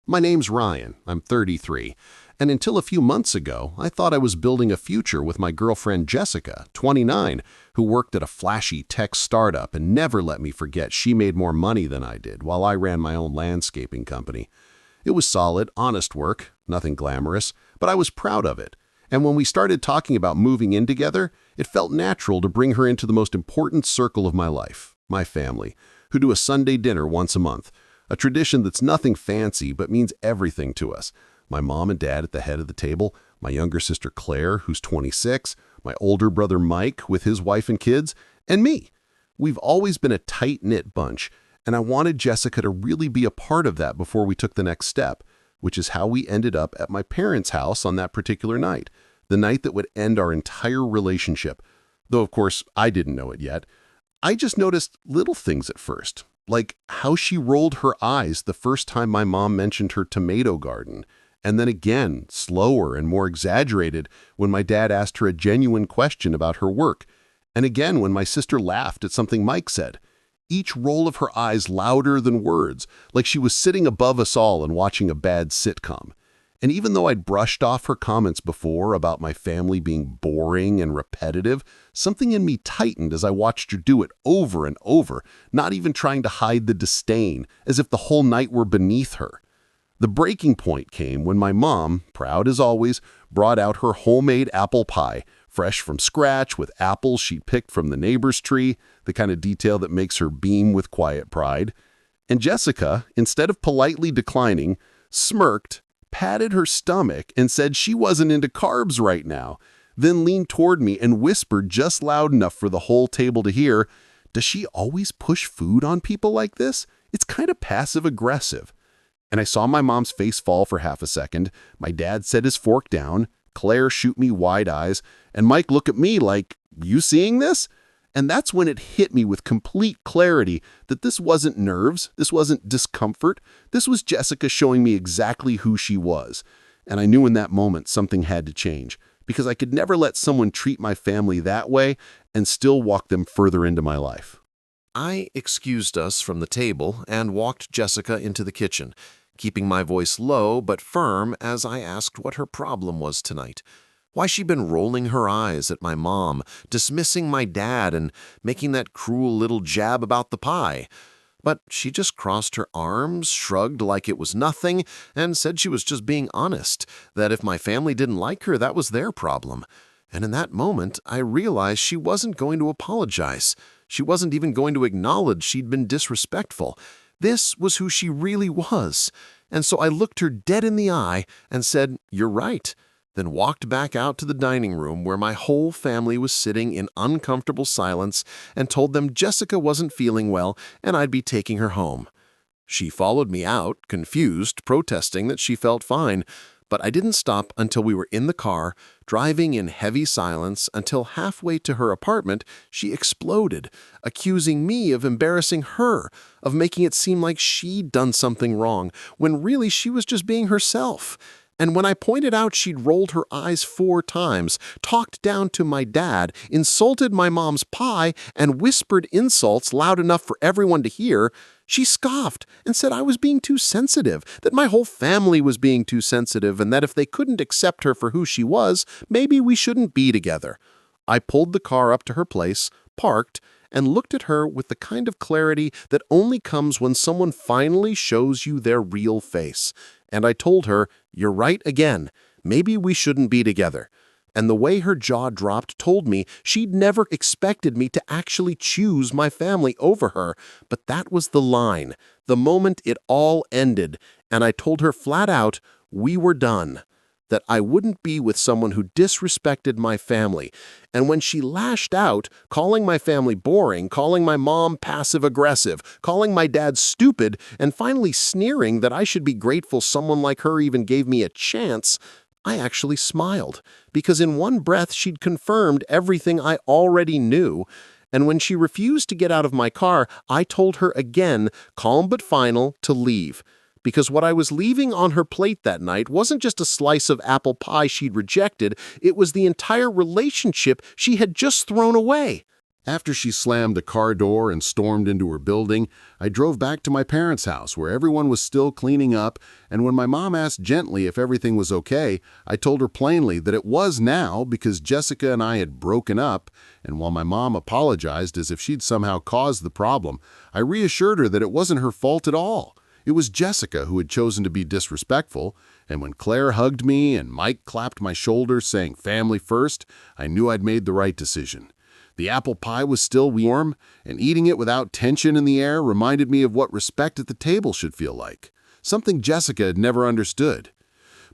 My name's Ryan, I'm 33, and until a few months ago, I thought I was building a future with my girlfriend Jessica, 29, who worked at a flashy tech startup and never let me forget she made more money than I did while I ran my own landscaping company. It was solid, honest work, nothing glamorous, but I was proud of it. And when we started talking about moving in together, it felt natural to bring her into the most important circle of my life, my family, who do a Sunday dinner once a month. A tradition that's nothing fancy but means everything to us. My mom and dad at the head of the table, my younger sister Claire, who's 26, my older brother Mike with his wife and kids, and me. We've always been a tight-knit bunch, and I wanted Jessica to really be a part of that before we took the next step, which is how we ended up at my parents' house on that particular night, the night that would end our entire relationship. Though, of course, I didn't know it yet. I just noticed little things at first, like how she rolled her eyes the first time my mom mentioned her tomato garden, and then again, slower and more exaggerated when my dad asked her a genuine question about her work, and again when my sister laughed at something Mike said. Each roll of her eyes louder than words, like she was sitting above us all and watching a bad sitcom. And even though I'd brushed off her comments before about my family being boring and repetitive, something in me tightened as I watched her do it over and over, not even trying to hide the disdain, as if the whole night were beneath her. The breaking point came when my mom, proud as always, brought out her homemade apple pie, fresh from scratch with apples she'd picked from the neighbor's tree, the kind of detail that makes her beam with quiet pride. And Jessica, instead of politely declining, smirked, patted her stomach, and said she wasn't into carbs right now, then leaned toward me and whispered just loud enough for the whole table to hear, "Does she always push food on people like this? It's kind of passive-aggressive." And I saw my mom's face fall for half a second. My dad set his fork down, Claire shoot me wide eyes, and Mike look at me like, "You seeing this?" And that's when it hit me with complete clarity that this wasn't nerves, this wasn't discomfort, this was Jessica showing me exactly who she was. And I knew in that moment something had to change, because I could never let someone treat my family that way and still walk them further into my life. I excused us from the table and walked Jessica into the kitchen, keeping my voice low but firm as I asked what her problem was tonight. Why she'd been rolling her eyes at my mom, dismissing my dad, and making that cruel little jab about the pie. But she just crossed her arms, shrugged like it was nothing, and said she was just being honest, that if my family didn't like her, that was their problem. And in that moment, I realized she wasn't going to apologize. She wasn't even going to acknowledge she'd been disrespectful. This was who she really was. And so I looked her dead in the eye and said, "You're right," then walked back out to the dining room where my whole family was sitting in uncomfortable silence and told them Jessica wasn't feeling well and I'd be taking her home. She followed me out, confused, protesting that she felt fine, but I didn't stop until we were in the car, driving in heavy silence until halfway to her apartment, she exploded, accusing me of embarrassing her, of making it seem like she'd done something wrong, when really she was just being herself. And when I pointed out she'd rolled her eyes 4 times, talked down to my dad, insulted my mom's pie, and whispered insults loud enough for everyone to hear, she scoffed and said I was being too sensitive, that my whole family was being too sensitive, and that if they couldn't accept her for who she was, maybe we shouldn't be together. I pulled the car up to her place, parked, and looked at her with the kind of clarity that only comes when someone finally shows you their real face. And I told her, "You're right again. Maybe we shouldn't be together." And the way her jaw dropped told me she'd never expected me to actually choose my family over her. But that was the line, the moment it all ended. And I told her flat out, we were done. That I wouldn't be with someone who disrespected my family. And when she lashed out, calling my family boring, calling my mom passive-aggressive, calling my dad stupid, and finally sneering that I should be grateful someone like her even gave me a chance, I actually smiled, because in one breath she'd confirmed everything I already knew. And when she refused to get out of my car, I told her again, calm but final, to leave. Because what I was leaving on her plate that night wasn't just a slice of apple pie she'd rejected, it was the entire relationship she had just thrown away. After she slammed the car door and stormed into her building, I drove back to my parents' house where everyone was still cleaning up, and when my mom asked gently if everything was okay, I told her plainly that it was now because Jessica and I had broken up, and while my mom apologized as if she'd somehow caused the problem, I reassured her that it wasn't her fault at all. It was Jessica who had chosen to be disrespectful, and when Claire hugged me and Mike clapped my shoulder saying family first, I knew I'd made the right decision. The apple pie was still warm, and eating it without tension in the air reminded me of what respect at the table should feel like, something Jessica had never understood.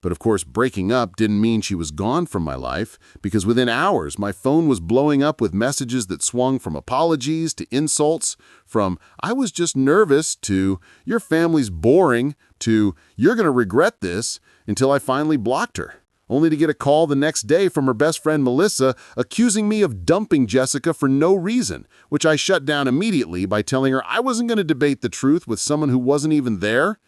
But of course, breaking up didn't mean she was gone from my life, because within hours my phone was blowing up with messages that swung from apologies to insults, from "I was just nervous" to "your family's boring" to "you're going to regret this," until I finally blocked her, only to get a call the next day from her best friend Melissa accusing me of dumping Jessica for no reason, which I shut down immediately by telling her I wasn't going to debate the truth with someone who wasn't even there.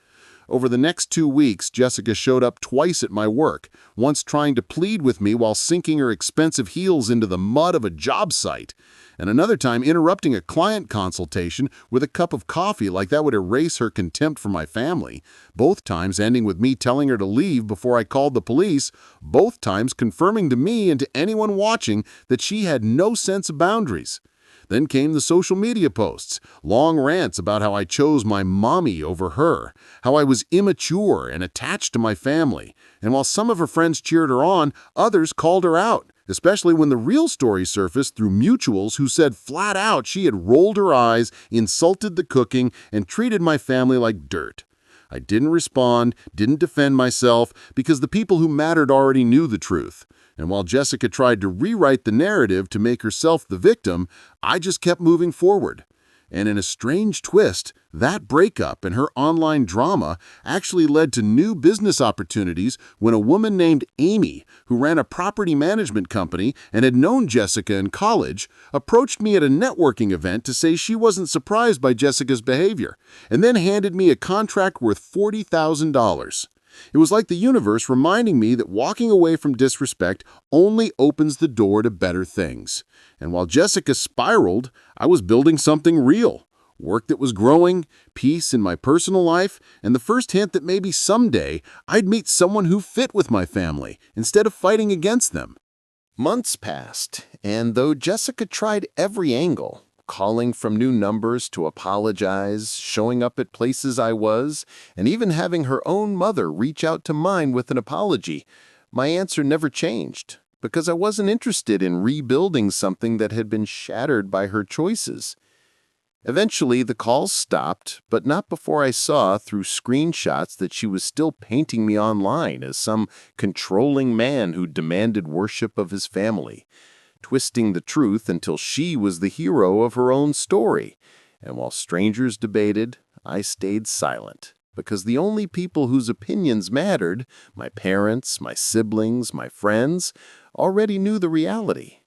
Over the next 2 weeks, Jessica showed up twice at my work, once trying to plead with me while sinking her expensive heels into the mud of a job site, and another time interrupting a client consultation with a cup of coffee like that would erase her contempt for my family, both times ending with me telling her to leave before I called the police, both times confirming to me and to anyone watching that she had no sense of boundaries. Then came the social media posts, long rants about how I chose my mommy over her, how I was immature and attached to my family, and while some of her friends cheered her on, others called her out, especially when the real story surfaced through mutuals who said flat out she had rolled her eyes, insulted the cooking, and treated my family like dirt. I didn't respond, didn't defend myself, because the people who mattered already knew the truth. And while Jessica tried to rewrite the narrative to make herself the victim, I just kept moving forward. And in a strange twist, that breakup and her online drama actually led to new business opportunities when a woman named Amy, who ran a property management company and had known Jessica in college, approached me at a networking event to say she wasn't surprised by Jessica's behavior, and then handed me a contract worth $40,000. It was like the universe reminding me that walking away from disrespect only opens the door to better things. And while Jessica spiraled, I was building something real. Work that was growing, peace in my personal life, and the first hint that maybe someday I'd meet someone who fit with my family instead of fighting against them. Months passed, and though Jessica tried every angle, calling from new numbers to apologize, showing up at places I was, and even having her own mother reach out to mine with an apology, my answer never changed, because I wasn't interested in rebuilding something that had been shattered by her choices. Eventually, the calls stopped, but not before I saw through screenshots that she was still painting me online as some controlling man who demanded worship of his family, twisting the truth until she was the hero of her own story. And while strangers debated, I stayed silent, because the only people whose opinions mattered, my parents, my siblings, my friends, already knew the reality.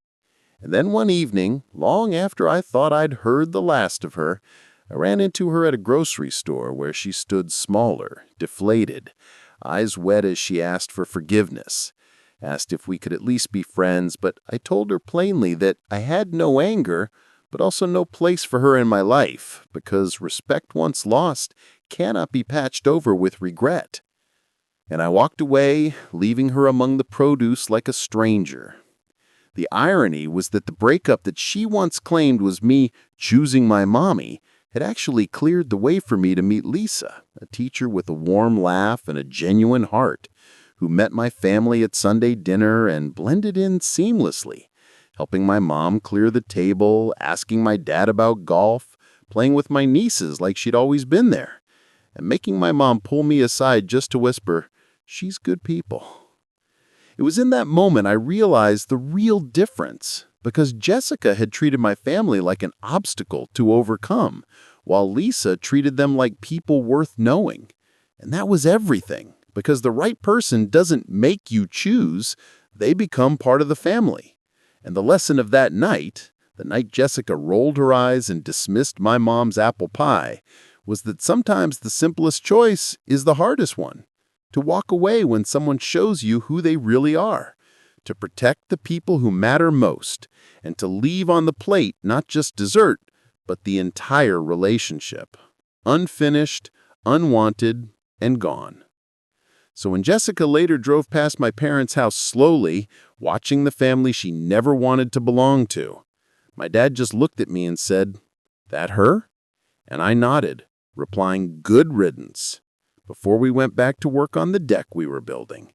And then one evening, long after I thought I'd heard the last of her, I ran into her at a grocery store where she stood smaller, deflated, eyes wet as she asked for forgiveness. Asked if we could at least be friends, but I told her plainly that I had no anger, but also no place for her in my life, because respect once lost cannot be patched over with regret. And I walked away, leaving her among the produce like a stranger. The irony was that the breakup that she once claimed was me choosing my mommy had actually cleared the way for me to meet Lisa, a teacher with a warm laugh and a genuine heart, who met my family at Sunday dinner and blended in seamlessly, helping my mom clear the table, asking my dad about golf, playing with my nieces like she'd always been there, and making my mom pull me aside just to whisper, "She's good people." It was in that moment I realized the real difference, because Jessica had treated my family like an obstacle to overcome, while Lisa treated them like people worth knowing. And that was everything. Because the right person doesn't make you choose, they become part of the family. And the lesson of that night, the night Jessica rolled her eyes and dismissed my mom's apple pie, was that sometimes the simplest choice is the hardest one. To walk away when someone shows you who they really are. to protect the people who matter most, and to leave on the plate not just dessert, but the entire relationship. Unfinished, unwanted, and gone. So when Jessica later drove past my parents' house slowly, watching the family she never wanted to belong to, my dad just looked at me and said, "That her?" And I nodded, replying, "Good riddance," before we went back to work on the deck we were building.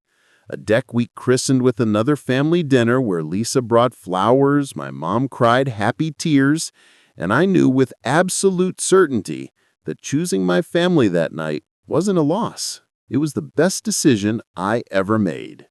A deck we christened with another family dinner where Lisa brought flowers, my mom cried happy tears, and I knew with absolute certainty that choosing my family that night wasn't a loss. It was the best decision I ever made.